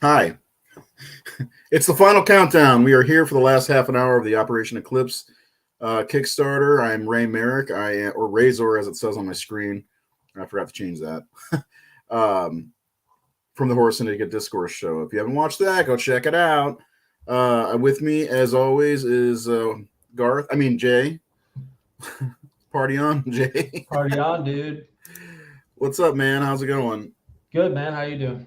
Hi, it's the final countdown. We are here for the last half an hour of the Operation Eclipse Kickstarter. I'm Ray Marek, or Razor as it says on my screen. I forgot to change that. From the Horse Syndicate Discourse show. If you haven't watched that, go check it out. With me, as always, is Jay. Party on, Jay. Party on, dude. What's up, man? How's it going? Good, man. How you doing?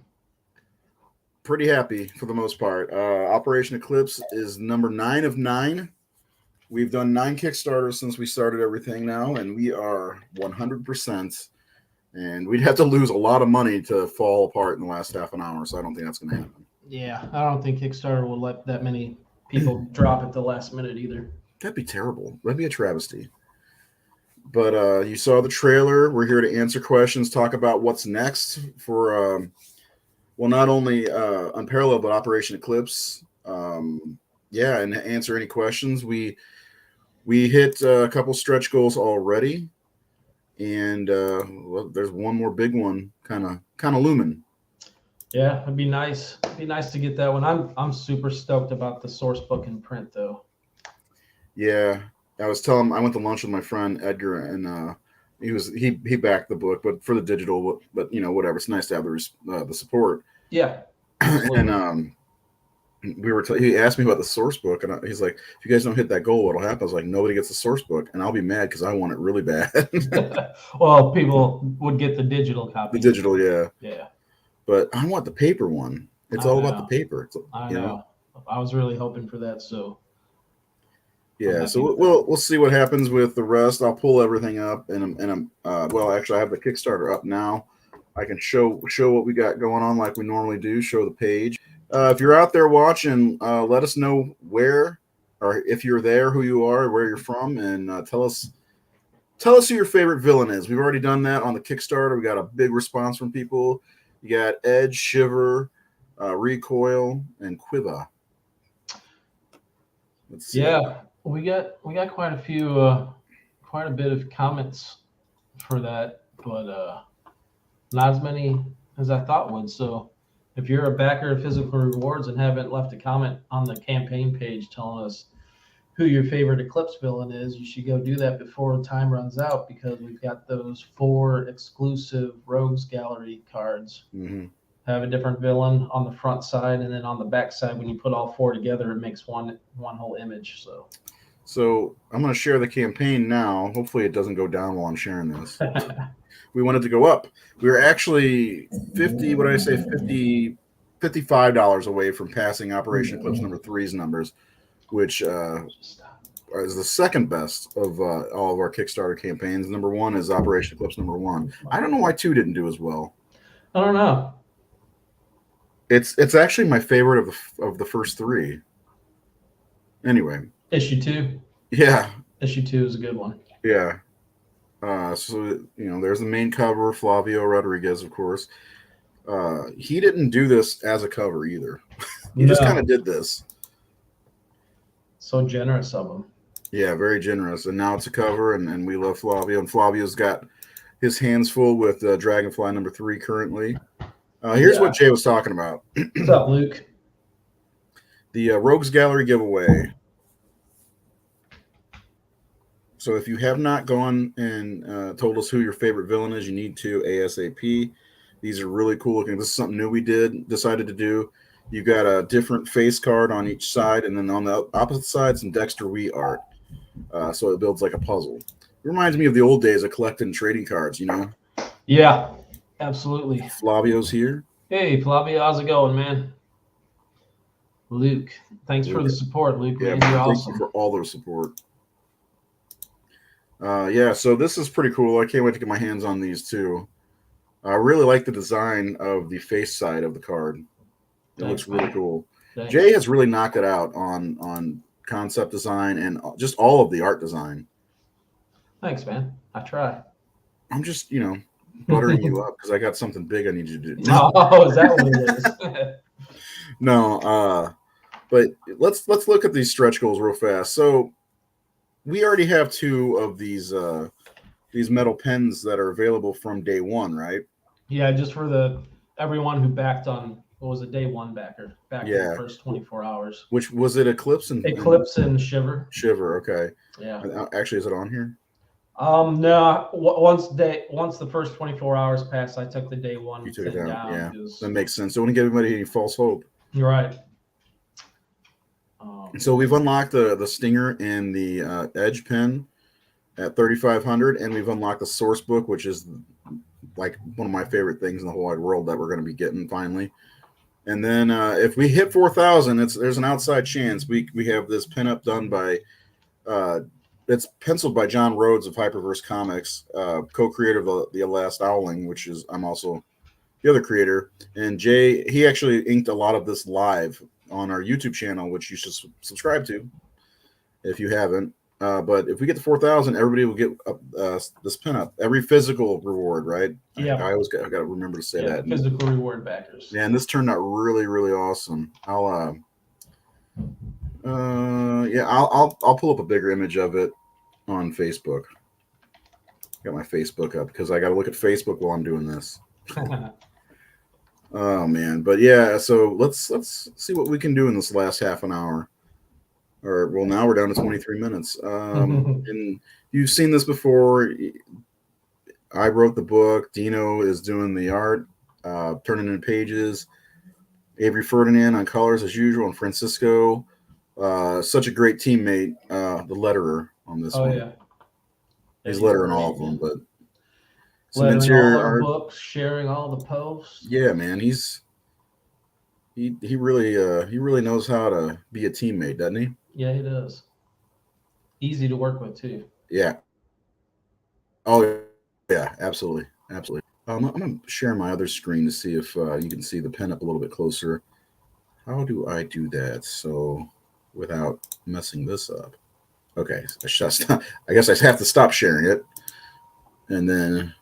Pretty happy for the most part. Operation Eclipse is number 9 of 9. We've done 9 Kickstarters since we started everything now, and we are 100%. And we'd have to lose a lot of money to fall apart in the last half an hour, so I don't think that's going to happen. Yeah, I don't think Kickstarter will let that many people drop at the last minute either. That'd be terrible. That'd be a travesty. But you saw the trailer. We're here to answer questions, talk about what's next for, not only Unparalleled, but Operation Eclipse. And answer any questions. We hit a couple stretch goals already, and there's one more big one kind of looming. Yeah, it'd be nice. It'd be nice to get that one. I'm super stoked about the source book in print, though. Yeah, I was telling him I went to lunch with my friend Edgar, and he backed the book, but for the digital. But whatever. It's nice to have the support. Yeah. And he asked me about the source book, and he's like, if you guys don't hit that goal, what'll happen? I was like, nobody gets the source book, and I'll be mad because I want it really bad. Well, people would get the digital copy. The digital, yeah. Yeah. But I want the paper one. It's all about the paper. I know. I was really hoping for that, so. Yeah, so we'll see what happens with the rest. I'll pull everything up, and actually, I have the Kickstarter up now. I can show what we got going on like we normally do. Show the page. If you're out there watching, let us know where, or if you're there, who you are, where you're from, and tell us who your favorite villain is. We've already done that on the Kickstarter. We got a big response from people. You got Edge, Shiver, Recoil, and Quiva. Let's see. Yeah, we got quite a bit of comments for that, but not as many as I thought would. So if you're a backer of Physical Rewards and haven't left a comment on the campaign page telling us who your favorite Eclipse villain is, you should go do that before time runs out, because we've got those 4 exclusive Rogues Gallery cards. Mm-hmm. Have a different villain on the front side, and then on the back side, when you put all 4 together, it makes one whole image. So I'm going to share the campaign now. Hopefully it doesn't go down while I'm sharing this. We wanted to go up. We were actually $55 away from passing Operation Eclipse number 3's numbers, which is the second best of all of our Kickstarter campaigns. Number 1 is Operation Eclipse number 1. I don't know why 2 didn't do as well. I don't know. It's actually my favorite of the first 3. Anyway. Issue 2. Yeah. Issue 2 is a good one. Yeah. So there's the main cover, Flavio Rodriguez, of course. He didn't do this as a cover either. He just kind of did this. So generous of him. Yeah, very generous. And now it's a cover, and we love Flavio. And Flavio's got his hands full with Dragonfly number 3 currently. Here's what Jay was talking about. What's up, Luke? The Rogues Gallery giveaway. So if you have not gone and told us who your favorite villain is, you need to ASAP. These are really cool looking. This is something new we decided to do. You got a different face card on each side, and then on the opposite side, some Dexter Wee art. So it builds like a puzzle. It reminds me of the old days of collecting trading cards, Yeah, absolutely. Flavio's here. Hey, Flavio, how's it going, man? Luke, thanks for the support, Luke. Yeah, man, you're thank awesome. you for all their support. So this is pretty cool. I can't wait to get my hands on these too. I really like the design of the face side of the card. It looks really cool. Thanks. Jay has really knocked it out on concept design and just all of the art design. Thanks, man. I try. I'm just, buttering you up because I got something big I need you to do. Oh, is that what it is? No, but let's look at these stretch goals real fast. So we already have 2 of these metal pens that are available from day 1, right? Yeah, just for everyone who backed on was a day one backer back in Yeah. the first 24 hours. Which was it? Eclipse and Eclipse and Shiver. Shiver. Okay. Yeah. Actually, is it on here? No. Once the first 24 hours passed, I took the day one You took it thing down. Yeah, because that makes sense. Don't want to give anybody any false hope. you're right. So we've unlocked the Stinger and the Edge pen at 3,500, and we've unlocked the source book, which is like one of my favorite things in the whole wide world that we're going to be getting finally. And then if we hit 4,000, there's an outside chance we have this pinup done by it's penciled by John Rhodes of Hyperverse Comics, co-creator of the Last Owling, which is I'm also the other creator. And Jay, he actually inked a lot of this live on our YouTube channel, which you should subscribe to if you haven't. But if we get to 4,000, everybody will get this pinup. Every physical reward, right? Yeah. I always got to remember to say that. Physical reward backers. Yeah, and this turned out really, really awesome. I'll pull up a bigger image of it on Facebook. Got my Facebook up because I got to look at Facebook while I'm doing this. Oh man, but yeah. So let's see what we can do in this last half an hour. Or well, now we're down to 23 minutes. And you've seen this before. I wrote the book. Dino is doing the art, turning in pages. Avery Ferdinand on colors as usual, and Francisco. Such a great teammate. The letterer on this one. Yeah. He's lettering all of them, but some interior art. Books, sharing all the posts. Yeah, man, he really knows how to be a teammate, doesn't he? Yeah, he does. Easy to work with too. Yeah. Oh yeah, absolutely. I'm gonna share my other screen to see if you can see the pen up a little bit closer. How do I do that so without messing this up? Okay, I guess I have to stop sharing it, and then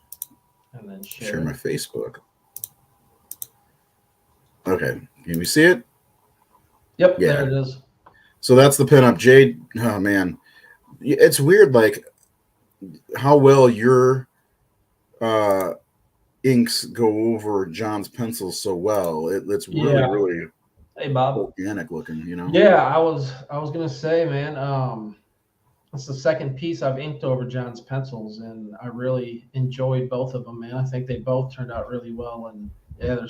share my Facebook. Okay, can you see it? Yep, yeah. There it is. So that's the pinup, Jade. Oh man, it's weird, like how well your inks go over John's pencils so well. It's really hey Bob, organic looking, you know. Yeah, I was gonna say, man, it's the second piece I've inked over John's pencils, and I really enjoyed both of them, man. I think they both turned out really well, and yeah,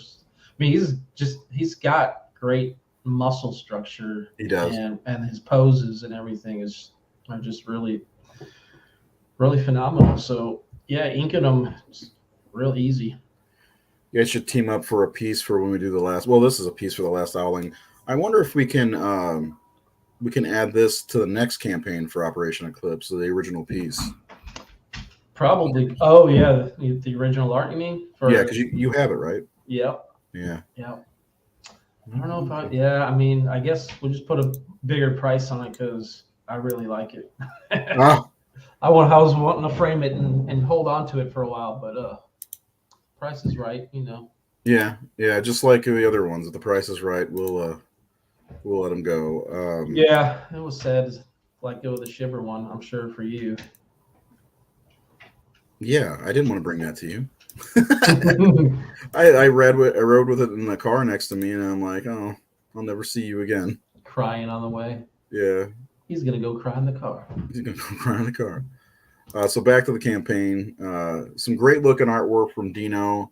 he's got great muscle structure. He does, and his poses and everything are just really, really phenomenal. So yeah, inking them is real easy. You guys should team up for a piece for when we do the last. Well, this is a piece for the Last Owling. I wonder if we can add this to the next campaign for Operation Eclipse, the original piece. Probably. Oh yeah, the original art, you mean? Yeah, because you have it, right? Yep. Yeah. I don't know if I mean, I guess we'll just put a bigger price on it because I really like it. I was wanting to frame it and hold on to it for a while, but price is right, you know. Yeah, just like the other ones. If the price is right, we'll let them go. Yeah, it was sad to let go of the Shiver one, I'm sure, for you. Yeah, I didn't want to bring that to you. I rode with it in the car next to me, and I'm like, oh, I'll never see you again. Crying on the way. Yeah. He's gonna go cry in the car. So back to the campaign. Some great looking artwork from Dino.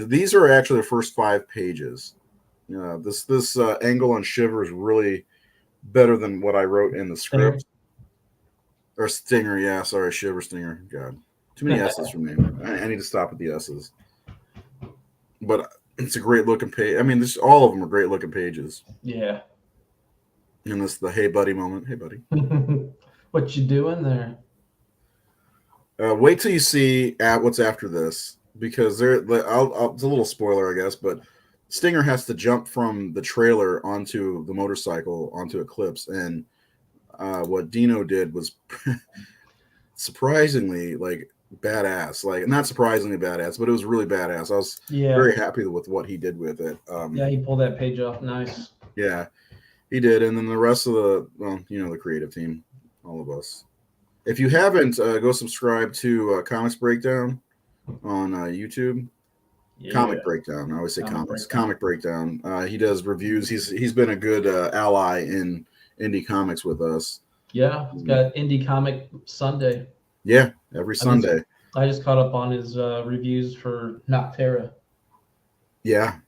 These are actually the first 5 pages. This angle on Shiver is really better than what I wrote in the script. Or Stinger, yeah. Sorry, Shiver, Stinger. God, too many S's for me. I need to stop at the S's. But it's a great looking page. I mean, all of them are great looking pages. Yeah. And this the hey buddy moment. Hey buddy. What you doing there? Wait till you see what's after this, because it's a little spoiler, I guess, but Stinger has to jump from the trailer onto the motorcycle onto Eclipse, and what Dino did was surprisingly like badass. Like not surprisingly badass, but it was really badass. I was very happy with what he did with it. He pulled that page off nice. Yeah, he did, and then the rest of the creative team, all of us. If you haven't, go subscribe to Comics Breakdown on YouTube. Comic Breakdown. I always say Comic comics. Breakdown. Comic Breakdown. He does reviews. He's been a good ally in indie comics with us. Yeah, he's got Indie Comic Sunday. Yeah, every Sunday. I just caught up on his reviews for Noctera. Yeah,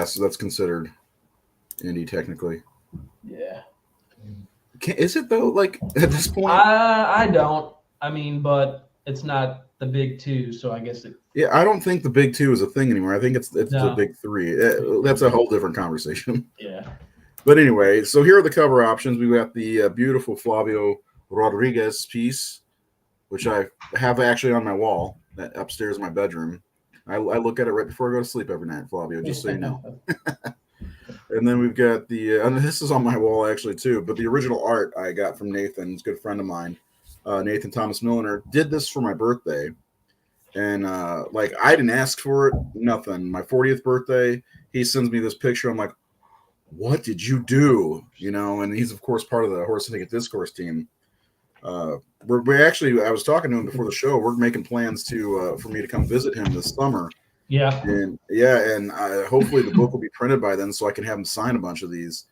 so that's considered indie technically. Yeah. Is it though? Like at this point, I don't. I mean, but it's not the big two, so I guess it. Yeah, I don't think the big two is a thing anymore. I think it's the big three. That's a whole different conversation. Yeah. But anyway, so here are the cover options. We got the beautiful Flavio Rodriguez piece, which I have actually on my wall upstairs in my bedroom. I look at it right before I go to sleep every night, Flavio, just so you know. And then we've got and this is on my wall actually too, but the original art I got from Nathan, he's a good friend of mine. Nathan Thomas Milliner did this for my birthday. And like I didn't ask for it, nothing. My 40th birthday, he sends me this picture. I'm like, what did you do? You know, and he's of course part of the Horse Syndicate Discourse team. We actually, I was talking to him before the show. We're making plans to for me to come visit him this summer. Yeah. And hopefully the book will be printed by then, so I can have him sign a bunch of these.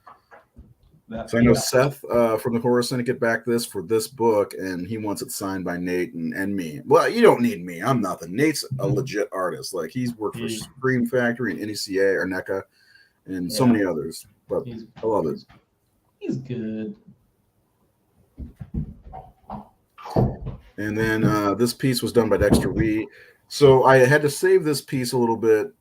So I know Seth from the Horror Syndicate backed this for this book, and he wants it signed by Nate and me. Well, you don't need me. I'm nothing. Nate's a legit artist. Like he's worked for Scream Factory and NECA or NECA and so many others. But I love it. He's good. And then this piece was done by Dexter Wee. So I had to save this piece a little bit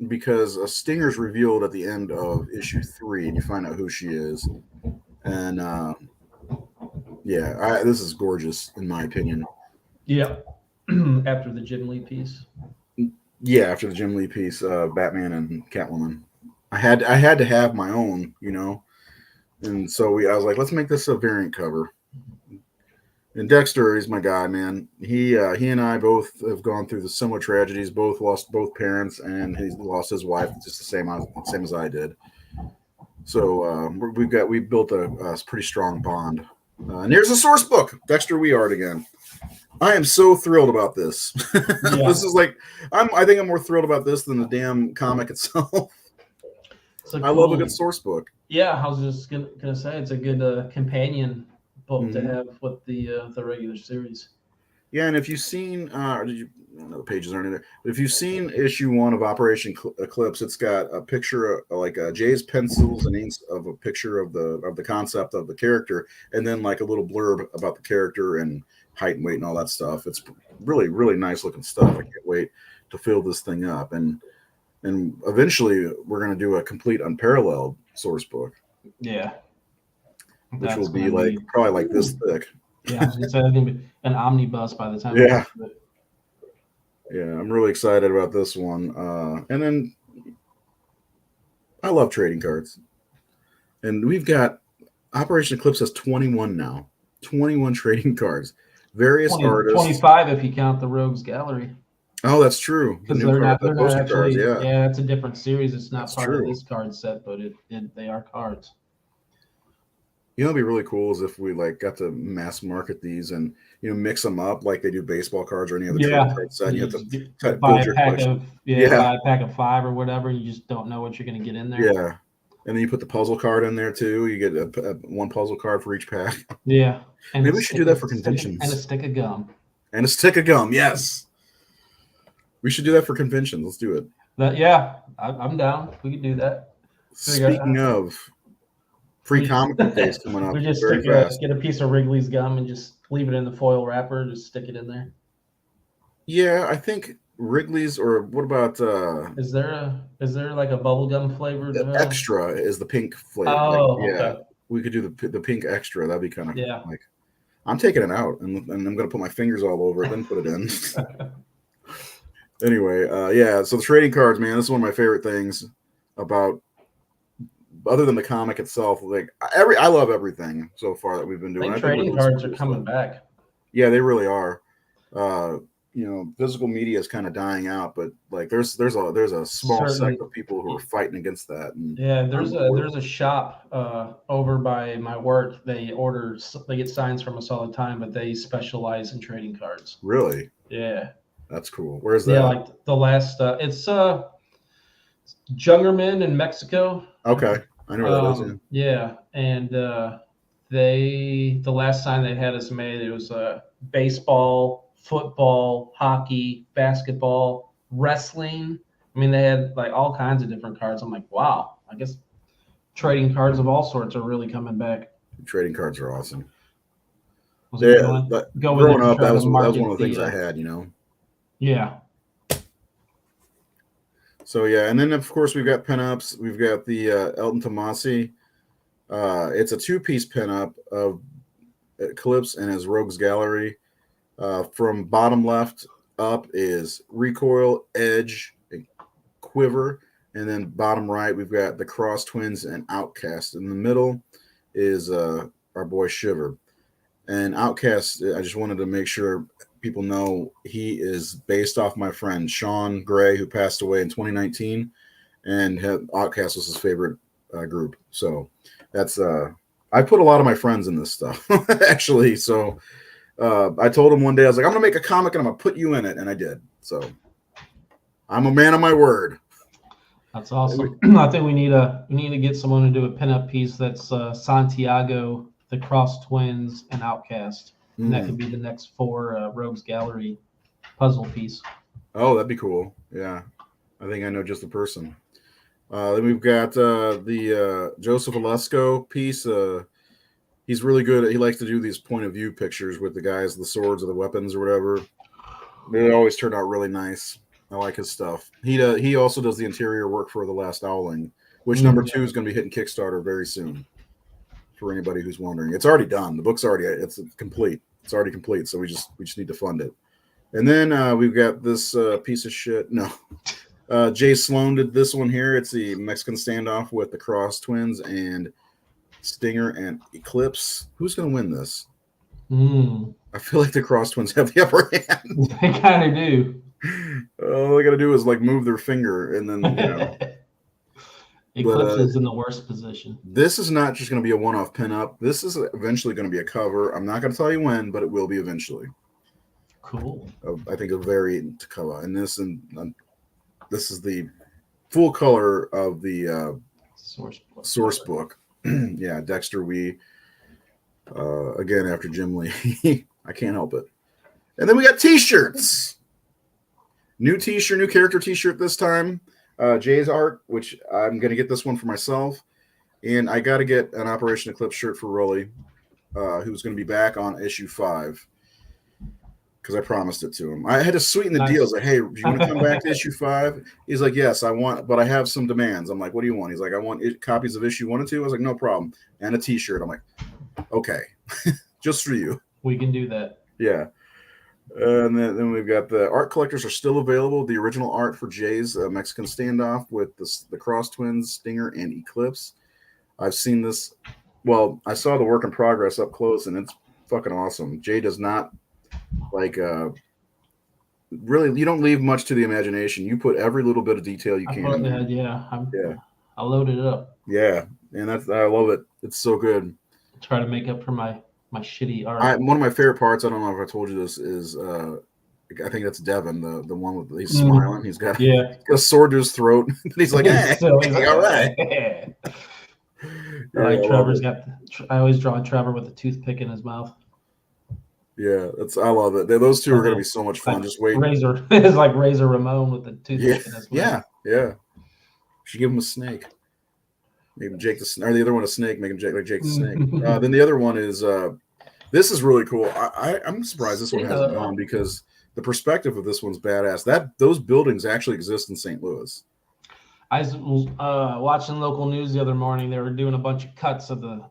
because a Stinger's revealed at the end of issue 3, and you find out who she is. And this is gorgeous in my opinion. Yeah. After the Jim Lee piece. Yeah, after the Jim Lee piece, Batman and Catwoman. I had to have my own, you know, and so I was like, let's make this a variant cover. And Dexter is my guy, man. He and I both have gone through the similar tragedies. Both lost both parents, and he lost his wife just the same as I did. So we built a pretty strong bond. And here's the source book, Dexter Wee art again. I am so thrilled about this. Yeah. This is like I think I'm more thrilled about this than the damn comic itself. I love a good source book. Yeah, I was just gonna say it's a good companion book to have with the regular series. Yeah, and if you've seen, or did you? I don't know, the pages aren't in there. But if you've seen issue 1 of Operation Eclipse, it's got a picture of like Jay's pencils and inks of a picture of the concept of the character, and then like a little blurb about the character and height and weight and all that stuff. It's really, really nice looking stuff. I can't wait to fill this thing up, and eventually we're going to do a complete Unparalleled source book. Yeah. Which will be like probably like this thick. Yeah, I was gonna say it's gonna be an omnibus by the time. Yeah. Yeah, I'm really excited about this one. And then I love trading cards. And we've got Operation Eclipse has 21 now. 21 trading cards. Various artists. 25 if you count the Rogues Gallery. Oh, that's true. Because they're not actually. Yeah, it's a different series. It's not part of this card set, but they are cards. You know, it'd be really cool is if we like got to mass market these and mix them up like they do baseball cards or any other trading card set. You have to buy a pack of buy a pack of 5 or whatever. You just don't know what you're going to get in there. Yeah, and then you put the puzzle card in there too. You get one puzzle card for each pack. Yeah, and maybe we should do that for conventions. And a stick of gum. And a stick of gum. Yes, we should do that for conventions. Let's do it. I'm down. We could do that. Speaking of. Free comic book days coming up. We just get a piece of Wrigley's gum and just leave it in the foil wrapper. Just stick it in there. Yeah, I think Wrigley's, or what about? Is there like a bubblegum flavored? Extra is the pink flavor. Oh, okay. We could do the pink extra. That'd be kind of like. I'm taking it out and I'm gonna put my fingers all over it, then put it in. Anyway, so the trading cards, man, this is one of my favorite things about. Other than the comic itself, like I love everything so far that we've been doing. I think trading cards are coming back. Yeah, they really are. Physical media is kind of dying out, but like there's a small sect of people who are fighting against that. And there's a shop over by my work. They get signs from us all the time, but they specialize in trading cards. Really? Yeah. That's cool. Where's that? Yeah, like the last. It's Jungerman in Mexico. Okay, I know where that is. Yeah, and the last sign they had us made, it was baseball, football, hockey, basketball, wrestling. I mean, they had like all kinds of different cards. I'm like, wow, I guess trading cards of all sorts are really coming back. Trading cards are awesome. Growing up, that was one of the things I had, Yeah. So yeah, and then of course we've got pinups. We've got the Elton Tomasi. It's a 2-piece pinup of Eclipse and his Rogues Gallery. From bottom left up is Recoil, Edge, and Quiver, and then bottom right we've got the Cross Twins and Outcast. In the middle is our boy Shiver. And Outcast, I just wanted to make sure people know he is based off my friend Sean Gray, who passed away in 2019, and Outcast was his favorite group. So that's I put a lot of my friends in this stuff actually. So I told him one day, I was like, I'm gonna make a comic and I'm gonna put you in it, and I did. So I'm a man of my word. That's awesome. I think we need to get someone to do a pinup piece that's Santiago, the Cross Twins, and Outcast. And that could be the next 4 Rogues Gallery puzzle piece. Oh, that'd be cool. Yeah. I think I know just the person. Then we've got the Joseph Olesko piece. He's really good. He likes to do these point of view pictures with the guys, the swords or the weapons or whatever. They always turn out really nice. I like his stuff. He also does the interior work for The Last Owling, which number 2 is going to be hitting Kickstarter very soon. For anybody who's wondering, it's already done. The book's it's complete. It's already complete. So we just need to fund it. And then we've got this piece of shit. No, Jay Sloan did this one here. It's the Mexican standoff with the Cross Twins and Stinger and Eclipse. Who's going to win this? I feel like the Cross Twins have the upper hand. They kind of do. All they got to do is like move their finger, and then Eclipse is in the worst position. This is not just going to be a one-off pinup. This is eventually going to be a cover. I'm not going to tell you when, but it will be eventually. Cool. I think a variant cover, and this is the full color of the source book. Yeah, Dexter Wee. Again, after Jim Lee, I can't help it. And then we got T-shirts. New T-shirt, new character T-shirt this time. Jay's art, which I'm going to get this one for myself. And I got to get an Operation Eclipse shirt for Rolly, who's going to be back on issue 5. Because I promised it to him. I had to sweeten the deal. I was like, hey, do you want to come back to issue 5? He's like, yes, I want, but I have some demands. I'm like, what do you want? He's like, I want copies of issue 1 and 2. I was like, no problem. And a T-shirt. I'm like, okay, just for you. We can do that. Yeah. And then we've got the art collectors are still available. The original art for Jay's Mexican standoff with the Cross Twins, Stinger, and Eclipse. I've seen this. Well, I saw the work in progress up close, and it's fucking awesome. Jay does not really. You don't leave much to the imagination. You put every little bit of detail you can. I loaded it up. Yeah, and I love it. It's so good. Try to make up for my shitty art. One of my favorite parts, I don't know if I told you this, is I think that's Devin, the one with he's smiling. He's got a sword to his throat. And he's like, hey, all right. Like Trevor's I always draw Trevor with a toothpick in his mouth. Yeah, I love it. Those two are going to be so much fun. Just wait. Razor is like Razor Ramon with the toothpick in his mouth. Yeah. Should give him a snake. Maybe Jake or the other one a snake. Make him like Jake the Snake. Then the other one is this is really cool. I'm surprised this one hasn't gone because the perspective of this one's badass. Those buildings actually exist in St. Louis. I was watching local news the other morning. They were doing a bunch of cuts of the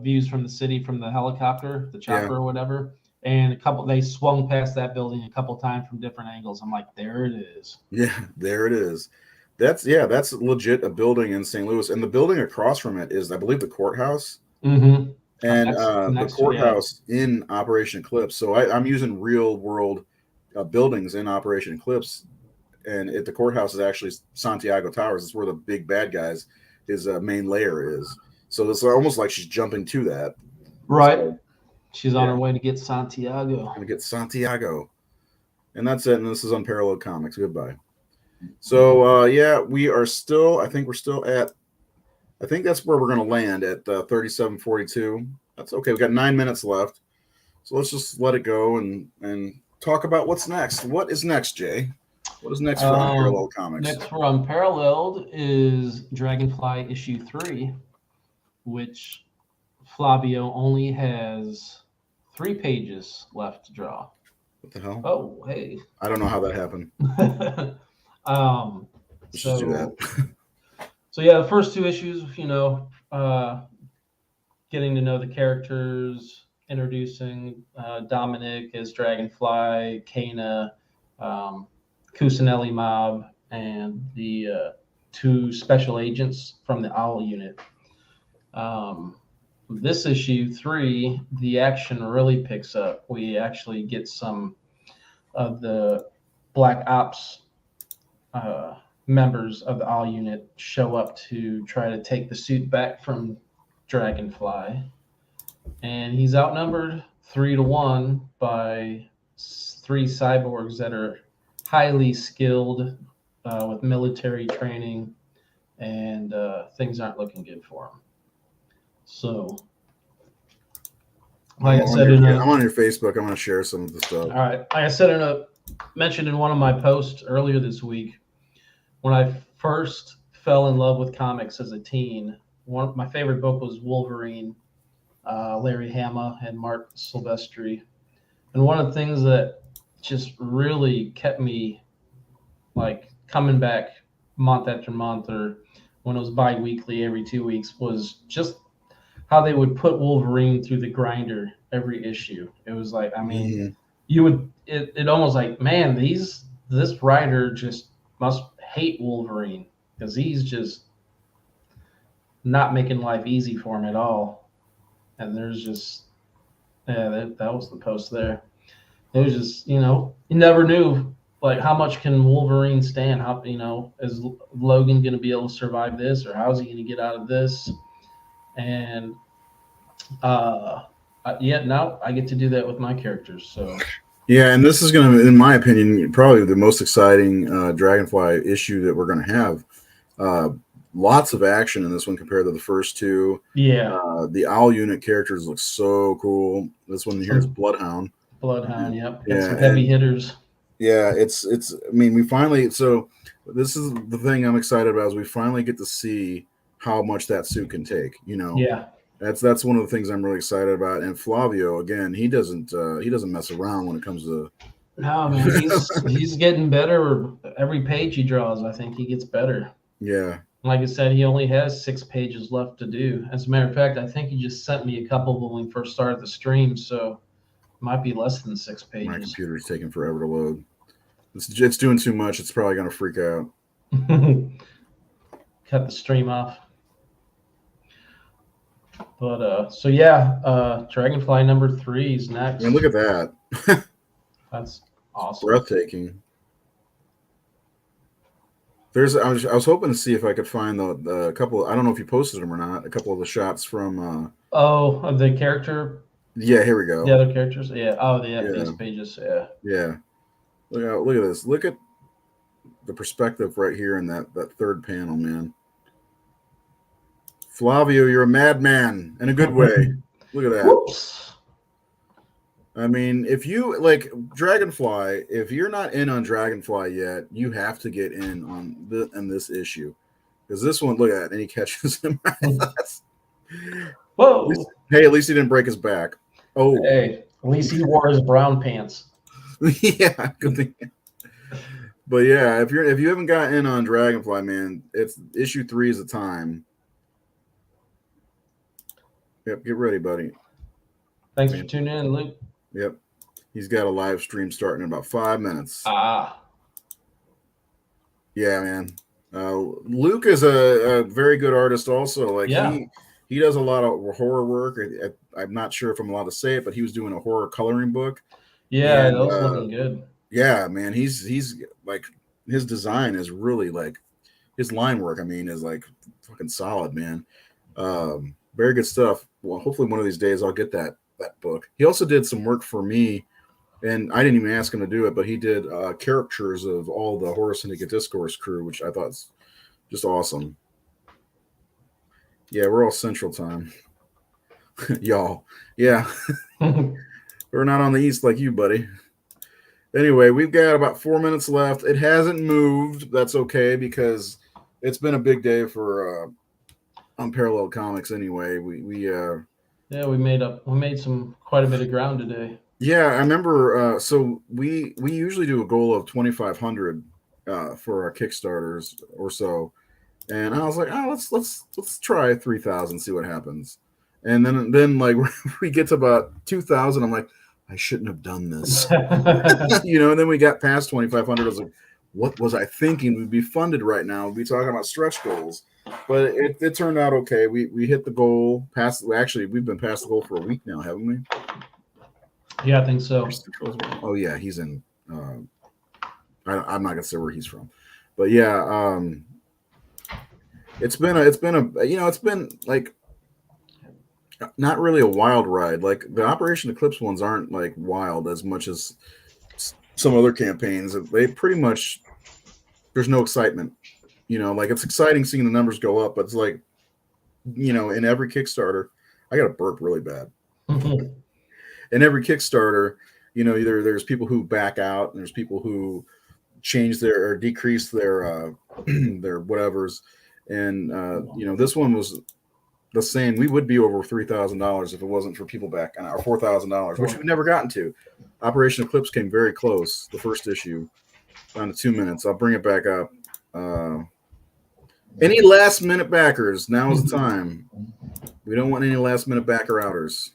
views from the city from the helicopter, the chopper or whatever. And they swung past that building a couple times from different angles. I'm like, there it is. Yeah, there it is. That's legit a building in St. Louis. And the building across from it is, I believe, the courthouse. Mm-hmm. And the courthouse in Operation Eclipse. So I'm using real world buildings in Operation Eclipse. And the courthouse is actually Santiago Towers. It's where the big bad guys, his main lair is. So it's almost like she's jumping to that. Right. So, she's on her way to get Santiago. Going to get Santiago. And that's it. And this is Unparalleled Comics. Goodbye. So yeah, we are still. I think we're still at. I think that's where we're going to land at 37:42. That's okay. We got 9 minutes left, so let's just let it go and talk about what's next. What is next, Jay? What is next for Unparalleled Comics? Next for Unparalleled is Dragonfly issue 3, which Flavio only has 3 pages left to draw. What the hell? Oh, hey. I don't know how that happened. Let's just do that. So yeah, the first 2 issues, getting to know the characters, introducing Dominic as Dragonfly, Kana, Cusinelli Mob, and the 2 special agents from the Owl unit. This issue 3, the action really picks up. We actually get some of the Black Ops members of the Owl unit show up to try to take the suit back from Dragonfly. And he's outnumbered 3-1 by 3 cyborgs that are highly skilled with military training, and things aren't looking good for him. So, like I said, I'm on your Facebook. I'm going to share some of the stuff. All right. Like I said, mentioned in one of my posts earlier this week, when I first fell in love with comics as a teen, my favorite book was Wolverine, Larry Hama and Mark Silvestri. And one of the things that just really kept me like coming back month after month, or when it was bi-weekly every 2 weeks, was just how they would put Wolverine through the grinder every issue. It was like, I mean, you would, it almost like, man, this writer just must hate Wolverine, because he's just not making life easy for him at all. And there's just, yeah, that was the post there. It was just, you never knew, like, how much can Wolverine stand? How, is Logan going to be able to survive this, or how's he going to get out of this? And now I get to do that with my characters. So yeah, and this is going to, in my opinion, probably the most exciting Dragonfly issue that we're going to have. Lots of action in this one compared to the first 2. Yeah, the Owl unit characters look so cool. This one here is Bloodhound. Yep. Got some heavy hitters. Yeah, it's. I mean, we finally. So this is the thing I'm excited about, is we finally get to see how much that suit can take. Yeah. That's one of the things I'm really excited about. And Flavio, again, he doesn't mess around when it comes to. No, man, he's getting better every page he draws. I think he gets better. Yeah. Like I said, he only has 6 pages left to do. As a matter of fact, I think he just sent me a couple when we first started the stream, so it might be less than 6 pages. My computer's taking forever to load. It's doing too much. It's probably going to freak out. Cut the stream off. But so yeah, Dragonfly number 3 is next. I mean, look at that. That's awesome. Breathtaking. I was hoping to see if I could find the couple. I don't know if you posted them or not. A couple of the shots from. Of the character. Yeah, here we go. The other characters. Yeah. Oh, these pages. Yeah. Yeah. Look at this. Look at the perspective right here in that 3rd panel, man. Flavio, you're a madman in a good way. Look at that. Whoops. I mean, if you like Dragonfly, if you're not in on Dragonfly yet, you have to get in on this issue, because this one, look at that, and he catches him. Whoa! At least he didn't break his back. Oh, hey, at least he wore his brown pants. Yeah, good thing. But yeah, if you haven't got in on Dragonfly, man, it's issue 3 is the time. Yep, get ready, buddy. Thanks for tuning in, Luke. Yep. He's got a live stream starting in about 5 minutes. Yeah, man. Luke is a very good artist also. Like, he does a lot of horror work. I'm not sure if I'm allowed to say it, but he was doing a horror coloring book. Yeah, that was looking good. Yeah, man. He's like, his design is really like, his line work, I mean, is like fucking solid, man. Very good stuff. Well, hopefully one of these days I'll get that book. He also did some work for me And I didn't even ask him to do it, but he did caricatures of all the Horror Syndicate Discourse crew, which I thought was just awesome. Yeah, we're all Central Time. Y'all. Yeah. We're not on the East like you, buddy. Anyway, we've got about 4 minutes left. It hasn't moved. That's okay because it's been a big day for Unparalleled Comics anyway. We made quite a bit of ground today. Yeah, I remember. So we usually do a goal of 2,500 for our Kickstarters or so, and I was like, oh, let's try 3,000, see what happens. And then like we get to about 2,000, I'm like, I shouldn't have done this, And then we got past 2,500. I was like, what was I thinking? We'd be funded right now. We'd be talking about stretch goals, but it turned out okay. We hit the goal. Actually, we've been past the goal for a week now, haven't we? Yeah, I think so. Oh yeah, he's in. I'm not gonna say where he's from, but yeah, it's been like not really a wild ride. Like the Operation Eclipse ones aren't like wild as much as some other campaigns. They pretty much there's no excitement. Like it's exciting seeing the numbers go up, but it's like in every Kickstarter, I got to burp really bad. In every Kickstarter, either there's people who back out and there's people who change their or decrease their their whatevers. And this one was the same. We would be over $3,000 if it wasn't for people back or $4,000, which we've never gotten to. Operation Eclipse came very close, the first issue, down to 2 minutes. I'll bring it back up. Any last minute backers, now is the time. We don't want any last minute backer outers.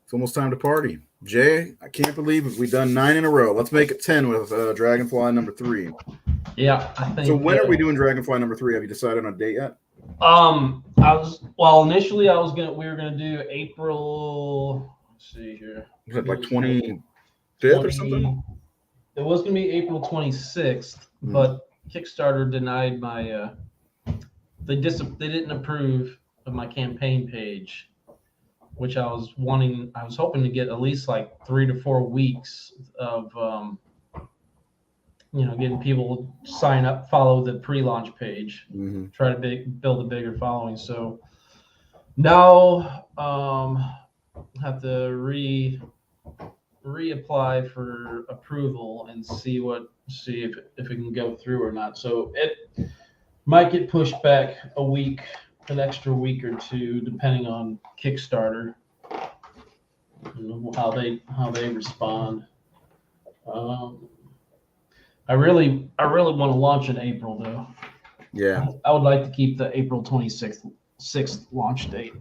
It's almost time to party. Jay, I can't believe it. We've done 9 in a row. Let's make it 10 with Dragonfly number 3. Yeah, I think. So when are we doing Dragonfly number 3? Have you decided on a date yet? Initially we were gonna do April. Let's see here. Was it like 25th or something? It was gonna be April 26th, but Kickstarter denied my. They didn't approve of my campaign page, which I was hoping to get at least like 3 to 4 weeks of, getting people sign up, follow the pre-launch page, try to build a bigger following. So now have to reapply for approval and see if it can go through or not. So it might get pushed back a week, an extra week or two, depending on Kickstarter, how they respond. I really want to launch in April though. Yeah, I would like to keep the April 26th launch date.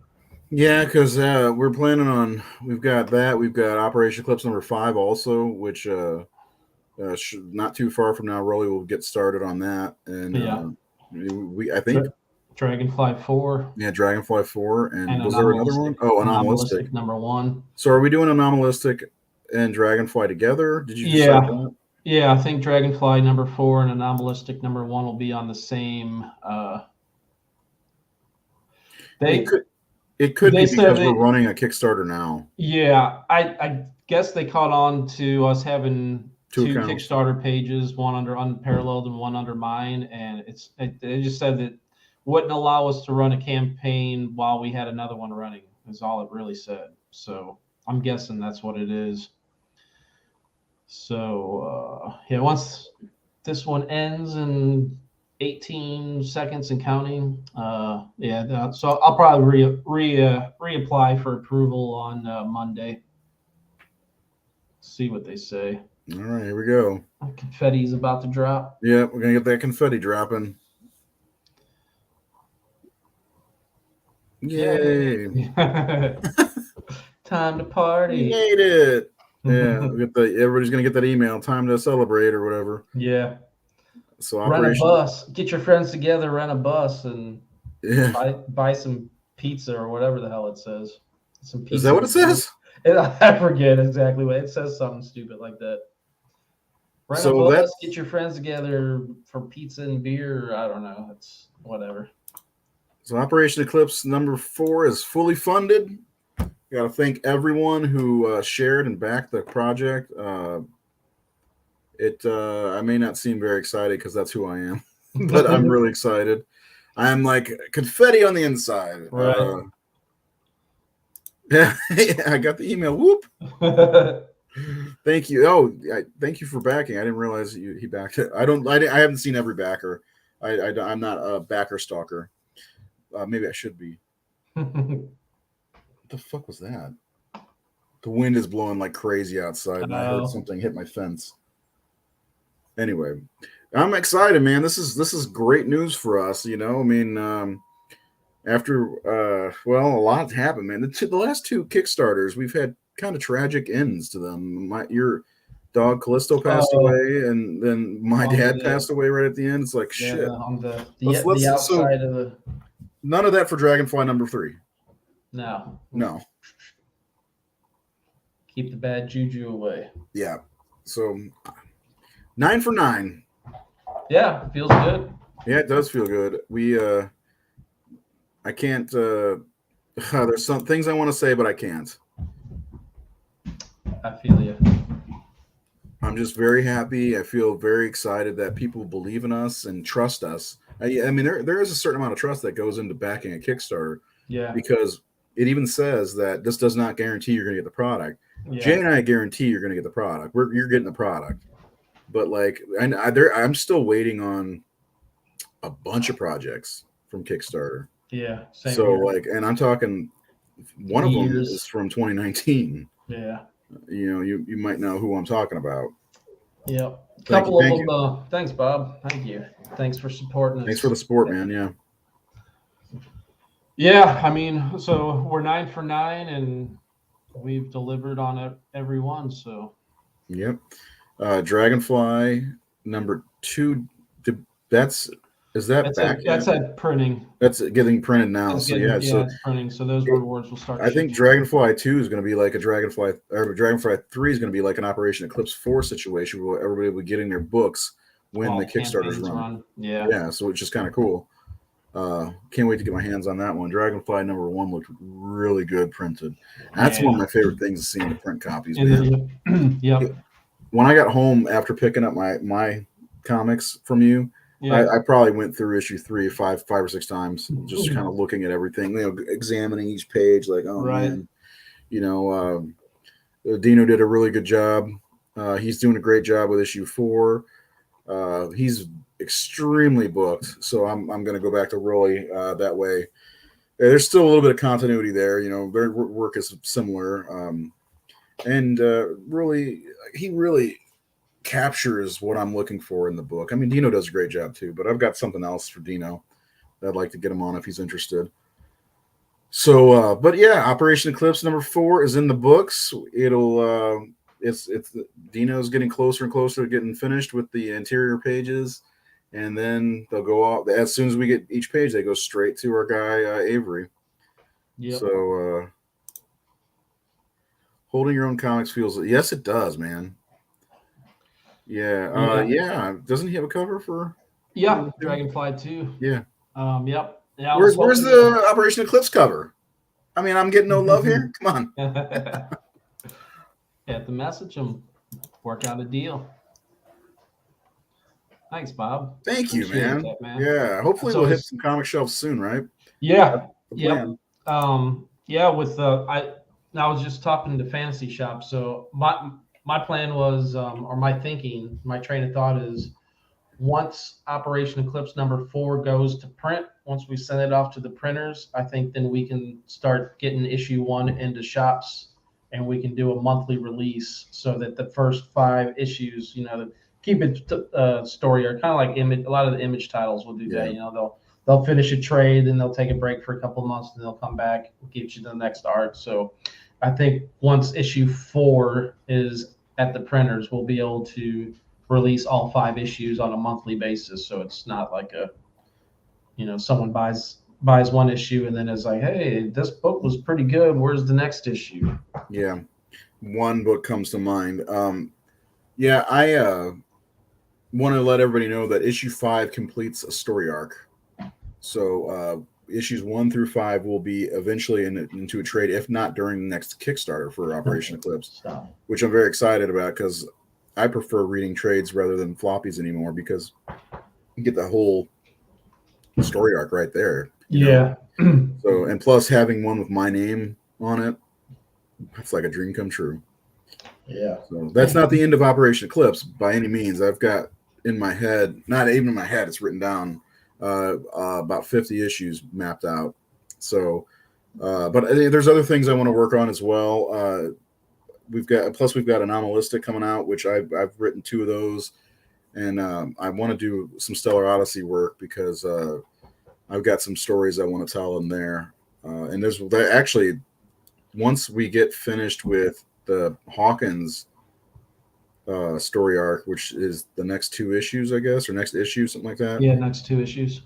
Yeah, because we're planning on. We've got Operation Eclipse number 5 also, which not too far from now, Rolly will get started on that, and I think Dragonfly 4. Yeah, Dragonfly 4, and was there another one? Oh, Anomalistic number 1. So are we doing Anomalistic and Dragonfly together? Did you decide that? Yeah, I think Dragonfly number 4 and Anomalistic number 1 will be on the same. It could be because we're running a Kickstarter now. Yeah, I guess they caught on to us having two Kickstarter pages, one under Unparalleled and one under mine, and they just said that wouldn't allow us to run a campaign while we had another one running, is all it really said. So I'm guessing that's what it is. So once this one ends in 18 seconds and counting, so I'll probably reapply for approval on Monday. See what they say. All right, here we go. Confetti is about to drop. Yeah, we're gonna get that confetti dropping. Yay! Time to party. We made it. Yeah, everybody's gonna get that email. Time to celebrate or whatever. Yeah. So rent a bus. Get your friends together. Rent a bus and buy some pizza or whatever the hell it says. Some pizza. Is that what it says? I forget exactly what it says. Something stupid like that. Rent a bus. Get your friends together for pizza and beer. I don't know. It's whatever. So Operation Eclipse number 4 is fully funded. Got to thank everyone who shared and backed the project. I may not seem very excited because that's who I am, but I'm really excited. I'm like confetti on the inside. Right. Yeah, I got the email. Whoop. Thank you. Oh, thank you for backing. I didn't realize he backed it. I haven't seen every backer. I'm not a backer stalker. Maybe I should be. What the fuck was that? The wind is blowing like crazy outside, and I heard something hit my fence. Anyway, I'm excited, man. This is great news for us. You know, I mean, after a lot happened, man. The last two Kickstarters, we've had kind of tragic ends to them. Your dog Callisto passed away, and then my dad passed away right at the end. It's like shit. On the outside of the. None of that for Dragonfly number 3. No. Keep the bad juju away. Yeah. So 9 for 9. Yeah, it feels good. Yeah, it does feel good. I can't. There's some things I want to say, but I can't. I feel you. I'm just very happy. I feel very excited that people believe in us and trust us. I mean, there is a certain amount of trust that goes into backing a Kickstarter. Yeah. Because it even says that this does not guarantee you're going to get the product. Yeah. Jay and I guarantee you're going to get the product. You're getting the product. But like, I'm still waiting on a bunch of projects from Kickstarter. Yeah. Same here. Like, and I'm talking, one of them is from 2019. Yeah. You know, you might know who I'm talking about. Yep. A couple of them. Thanks, Bob. Thank you. Thanks for supporting us. Thanks for the support, man. Yeah. Yeah. I mean, so we're 9 for 9 and we've delivered on every one. So. Yep. Dragonfly number 2. That's at printing. That's getting printed now. So it's printing. So those rewards will start. I think Dragonfly 2 is going to be like Dragonfly 3 is going to be like an Operation Eclipse 4 situation where everybody will be getting their books when the Kickstarters run. Yeah. So it's just kind of cool. Can't wait to get my hands on that one. Dragonfly number 1 looked really good printed. That's one of my favorite things is seeing the print copies. Man. Yep. When I got home after picking up my comics from you, I probably went through issue 3 5 or 6 times, just kind of looking at everything, examining each page, like, oh man, Dino did a really good job. He's doing a great job with issue 4. He's extremely booked, so I'm going to go back to Roy that way. There's still a little bit of continuity there, their work is similar, and really, he really captures what I'm looking for in the book. I mean, Dino does a great job too, but I've got something else for Dino that I'd like to get him on if he's interested. So, but yeah, Operation Eclipse number 4 is in the books. It's Dino's getting closer and closer to getting finished with the interior pages, and then they'll go off as soon as we get each page. They go straight to our guy Avery. Yeah. So, holding your own comics feels. Yes, it does, man. Yeah. Yeah. Doesn't he have a cover for? Yeah, Dragonfly 2. Yeah. Yep. Yeah. Where's the Operation Eclipse cover? I mean, I'm getting no love here. Come on. Have to message him. Work out a deal. Thanks, Bob. Thank you, man. That, man. Yeah. Hopefully we'll hit some comic shelves soon, right? Yeah. Yeah. With I was just talking to Fantasy Shop, so my plan was, or my thinking, my train of thought is, once Operation Eclipse number 4 goes to print, once we send it off to the printers, I think then we can start getting issue 1 into shops, and we can do a monthly release so that the first 5 issues, keep it story, or kind of like Image. A lot of the Image titles will do that. They'll finish a trade, then they'll take a break for a couple of months, and they'll come back and get you the next arc. So I think once issue 4 is at the printers, we'll be able to release all 5 issues on a monthly basis. So it's not like someone buys 1 issue and then is like, hey, this book was pretty good. Where's the next issue? Yeah. One book comes to mind. I want to let everybody know that issue 5 completes a story arc. So issues 1 through 5 will be eventually into a trade, if not during the next Kickstarter for Operation Eclipse, which I'm very excited about because I prefer reading trades rather than floppies anymore because you get the whole story arc right there. Yeah. So, and plus having one with my name on it, it's like a dream come true. Yeah. So that's not the end of Operation Eclipse by any means. I've got in my head, not even in my head, it's written down, about 50 issues mapped out. So, but there's other things I want to work on as well. We've got Anomalistic coming out, which I've written 2 of those, and I want to do some Stellar Odyssey work because I've got some stories I want to tell in there. And there's actually, once we get finished with the Hawkins story arc, which is the next 2 issues, I guess, or next issue, something like that. Yeah, next 2 issues.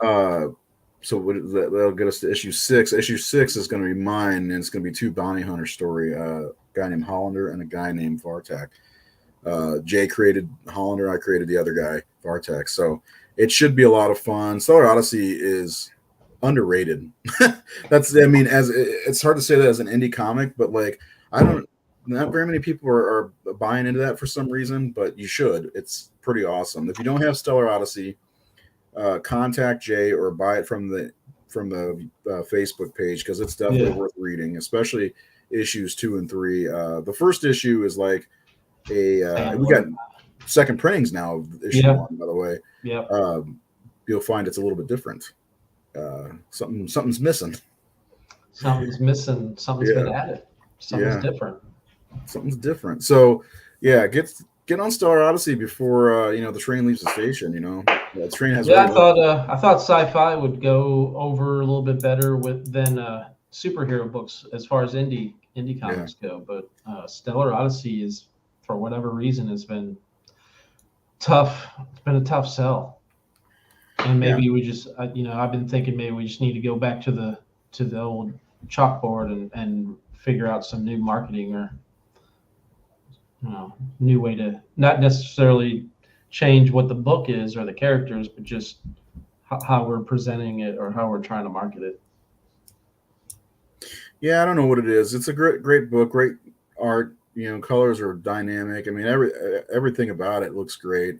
So that'll get us to issue 6. Issue 6 is going to be mine, and it's going to be 2 bounty hunter story. A guy named Hollander and a guy named Vartak. Jay created Hollander, I created the other guy, Vartak. So it should be a lot of fun. Stellar Odyssey is underrated. It's hard to say that as an indie comic, but like not very many people are buying into that for some reason, but you should. It's pretty awesome. If you don't have Stellar Odyssey, contact Jay or buy it from the Facebook page because it's definitely worth reading, especially issues 2 and 3. The first issue is like we got second printings now of issue 1, by the way. Yeah. You'll find it's a little bit different. Something's missing. Something's missing. Something's been added. Something's different. Something's different. So yeah, get on Stellar Odyssey before the train leaves the station. The train has. Yeah, I thought sci-fi would go over a little bit better than superhero books as far as indie comics go, but Stellar Odyssey is, for whatever reason, has been tough. It's been a tough sell, and maybe we just I've been thinking maybe we just need to go back to the old chalkboard and figure out some new marketing or new way to not necessarily change what the book is or the characters, but just how we're presenting it or how we're trying to market it. Yeah, I don't know what it is. It's a great book, great art. Colors are dynamic. I mean, everything about it looks great.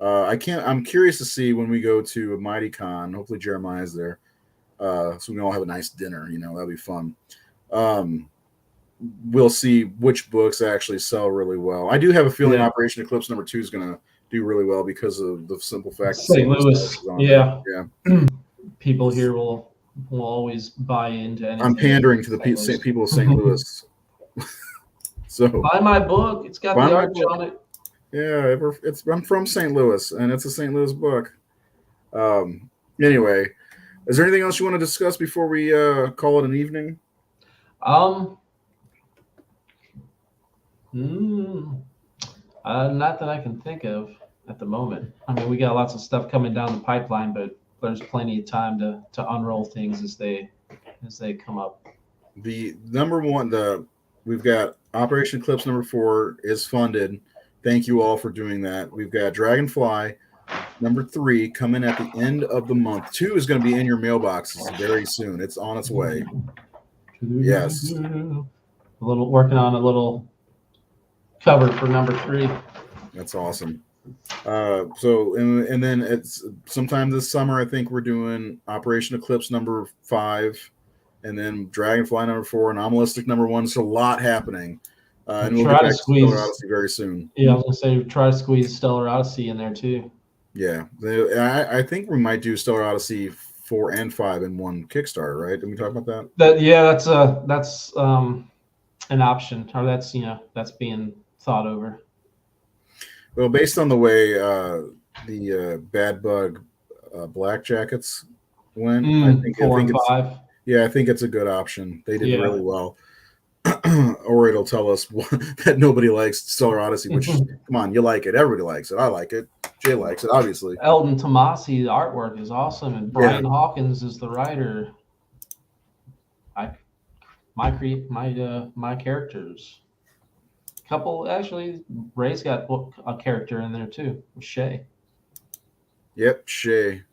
I'm curious to see when we go to a Mighty Con. Hopefully Jeremiah's there, so we can all have a nice dinner. That'll be fun. We'll see which books actually sell really well. I do have a feeling Operation Eclipse number 2 is going to do really well because of the simple fact that St. Louis. Yeah. People here will always buy into anything. I'm pandering to the people of St. Louis. So buy my book. It's got the art on it. Yeah, I'm from St. Louis, and it's a St. Louis book. Anyway, is there anything else you want to discuss before we call it an evening? Not that I can think of at the moment. I mean, we got lots of stuff coming down the pipeline, but there's plenty of time to unroll things as they come up. The number one, we've got Operation Eclipse number 4 is funded. Thank you all for doing that. We've got Dragonfly number 3 coming at the end of the month. 2 is going to be in your mailboxes very soon. It's on its way. Yes. Working on a little cover for number 3. That's awesome. And then it's sometime this summer, I think we're doing Operation Eclipse number 5, and then Dragonfly number 4, Anomalistic number 1. It's a lot happening. And we'll get back to Stellar Odyssey very soon. Yeah, I was going to say, try to squeeze Stellar Odyssey in there too. Yeah. I think we might do Stellar Odyssey 4 and 5 in one Kickstarter, right? Did we talk about that? That's an option, or that's being thought over. Well, based on the way the Bad Bug Black Jackets went, I think 4 and 5. Yeah, I think it's a good option. They did really well. Or it'll tell us that nobody likes Stellar Odyssey, which, come on, you like it. Everybody likes it. I like it. Jay likes it, obviously. Eldon Tomasi, the artwork is awesome, and Brian Hawkins is the writer. My characters. Actually, Ray's got a character in there too, Shay. Yep, Shay.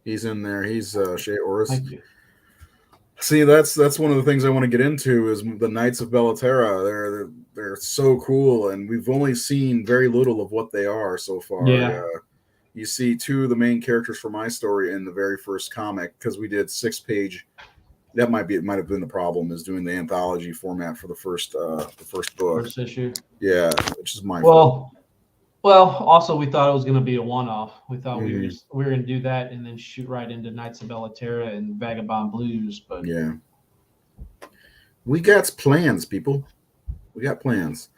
He's in there. He's Shay Orris. Thank you. See, that's one of the things I want to get into is the Knights of Bellaterra. They're so cool, and we've only seen very little of what they are so far. Yeah. You see two of the main characters for my story in the very first comic, because we did 6-page. It might have been the problem, is doing the anthology format for the first book. First issue. Yeah, which is my fault. Well, also we thought it was going to be a one-off. We thought we were going to do that and then shoot right into Knights of Bellaterra and Vagabond Blues, but yeah, we got plans, people. We got plans.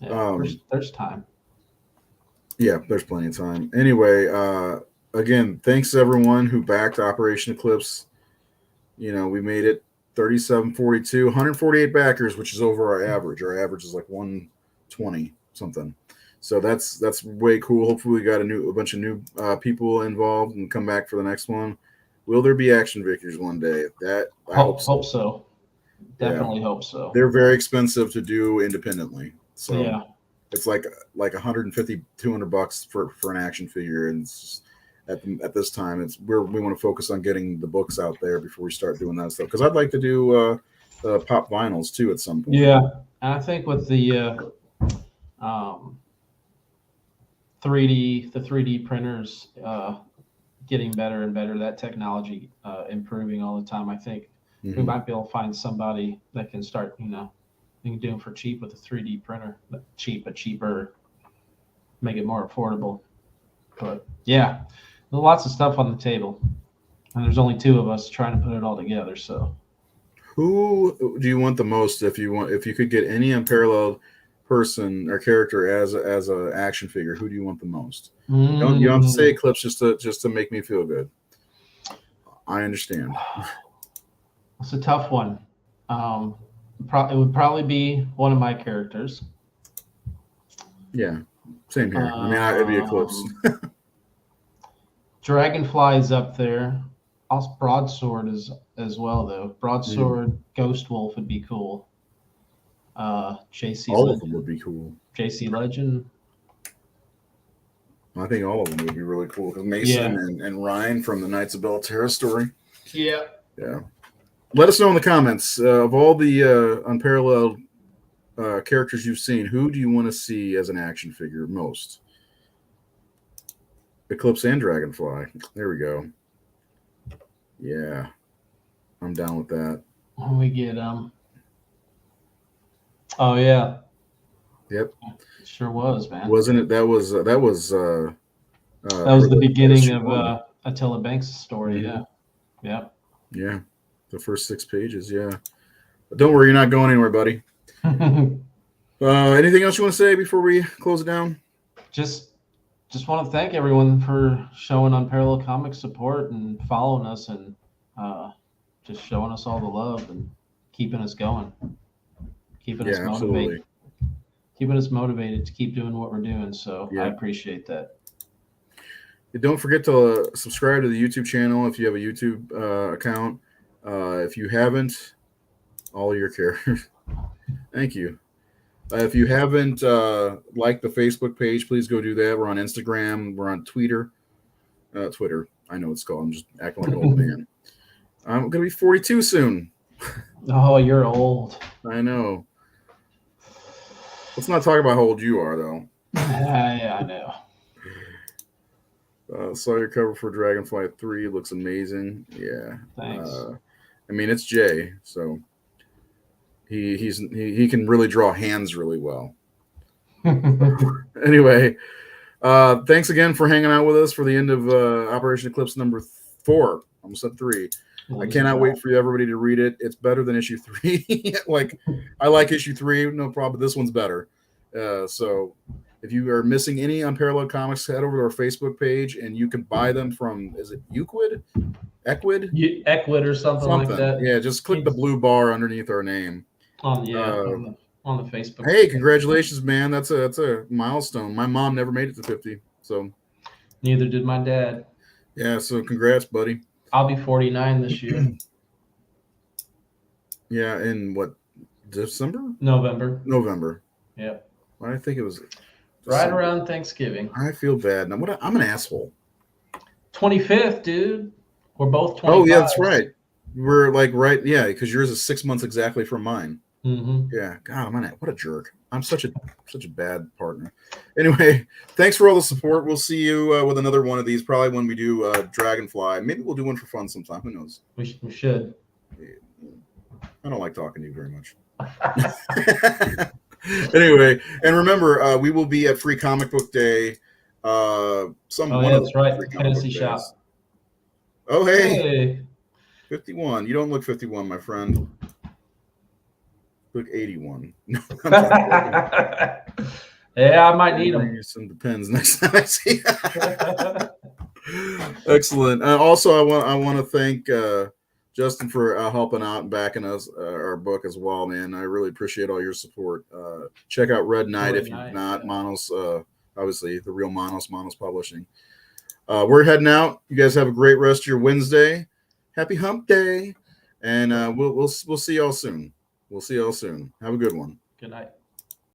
Yeah, there's time. Yeah, there's plenty of time. Anyway, again, thanks to everyone who backed Operation Eclipse. You know, we made it 3742, 148 backers, which is over our average. Our average is like 120 something. So that's way cool. Hopefully we got a bunch of new people involved and come back for the next one. Will there be action figures one day? That I hope so. Definitely hope so. They're very expensive to do independently. So yeah, it's like $150, $200 for an action figure, and it's just, at this time we want to focus on getting the books out there before we start doing that stuff. Because I'd like to do pop vinyls too at some point. Yeah, and I think with the 3D printers getting better and better, that technology improving all the time, I think we might be able to find somebody that can start, you can do them for cheap with a 3D printer. Cheaper, make it more affordable. But yeah, there's lots of stuff on the table, and there's only two of us trying to put it all together. So, who do you want the most? If you could get any Unparalleled person or character as a action figure, who do you want the most? You don't have to say Eclipse just to make me feel good. I understand. It's a tough one. It would probably be one of my characters. Yeah, same here. I mean, it'd be Eclipse. Dragonfly's up there. Also, Broadsword is as well, though. Broadsword, Ghost Wolf would be cool. JC All Legend. of them would be cool. JC Legend. I think all of them would be really cool. Because Mason and Ryan from the Knights of Bellaterra story. Yeah. Yeah. Let us know in the comments of all the Unparalleled characters you've seen, who do you want to see as an action figure most? Eclipse and Dragonfly. There we go. Yeah. I'm down with that. When we get oh yeah. Yep. It sure was, man. Wasn't it? That was that was the beginning of Attila Banks' story, yeah. Yeah. Yeah. The first 6 pages, yeah. But don't worry, you're not going anywhere, buddy. Anything else you want to say before we close it down? Just want to thank everyone for showing Unparalleled Comics support and following us and just showing us all the love and keeping us going, keeping us motivated, keeping us motivated to keep doing what we're doing. So I appreciate that. Don't forget to subscribe to the YouTube channel if you have a YouTube account. If you haven't, all your characters. Thank you. If you haven't liked the Facebook page, please go do that. We're on Instagram. We're on Twitter. Twitter. I know it's called. I'm just acting like an old man. I'm going to be 42 soon. Oh, you're old. I know. Let's not talk about how old you are, though. Yeah, I know. Saw your cover for Dragonfly 3. Looks amazing. Yeah. Thanks. I mean, it's Jay, so he can really draw hands really well. Anyway, thanks again for hanging out with us for the end of Operation Eclipse number 4. Almost at 3. I cannot wait for everybody to read it. It's better than issue 3. I like issue 3, no problem. This one's better. So if you are missing any Unparalleled Comics, head over to our Facebook page and you can buy them from, is it Euclid? Equid? Equid or something like that. Yeah, just click the blue bar underneath our name. On the Facebook. Hey, congratulations, man. That's a milestone. My mom never made it to 50. So neither did my dad. Yeah, so congrats, buddy. I'll be 49 this year. Yeah, in what, December? November. Yeah. Well, I think it was right around Thanksgiving. I feel bad. I'm an asshole. 25th, dude. We're both 25. Oh, yeah, that's right. We're like right, yeah, because yours is 6 months exactly from mine. Mm-hmm. Yeah, God, what a jerk. I'm such a bad partner. Anyway, thanks for all the support. We'll see you with another one of these, probably when we do Dragonfly. Maybe we'll do one for fun sometime. Who knows? We should. I don't like talking to you very much. Anyway, and remember, we will be at Free Comic Book Day. One of That's right. Free The Comic fantasy Book shop. days. Oh, hey, Hey. 51. You don't look 51, my friend. Look 81. No, I'm Yeah, I might need them. Use some depends next time I see. Excellent. Also, I want to thank Justin for helping out and backing us our book as well, man. I really appreciate all your support. Check out Red Knight if you've not. Yeah. Monos, obviously the real Monos Publishing. We're heading out. You guys have a great rest of your Wednesday. Happy Hump Day, and we'll see y'all soon. We'll see y'all soon. Have a good one. Good night.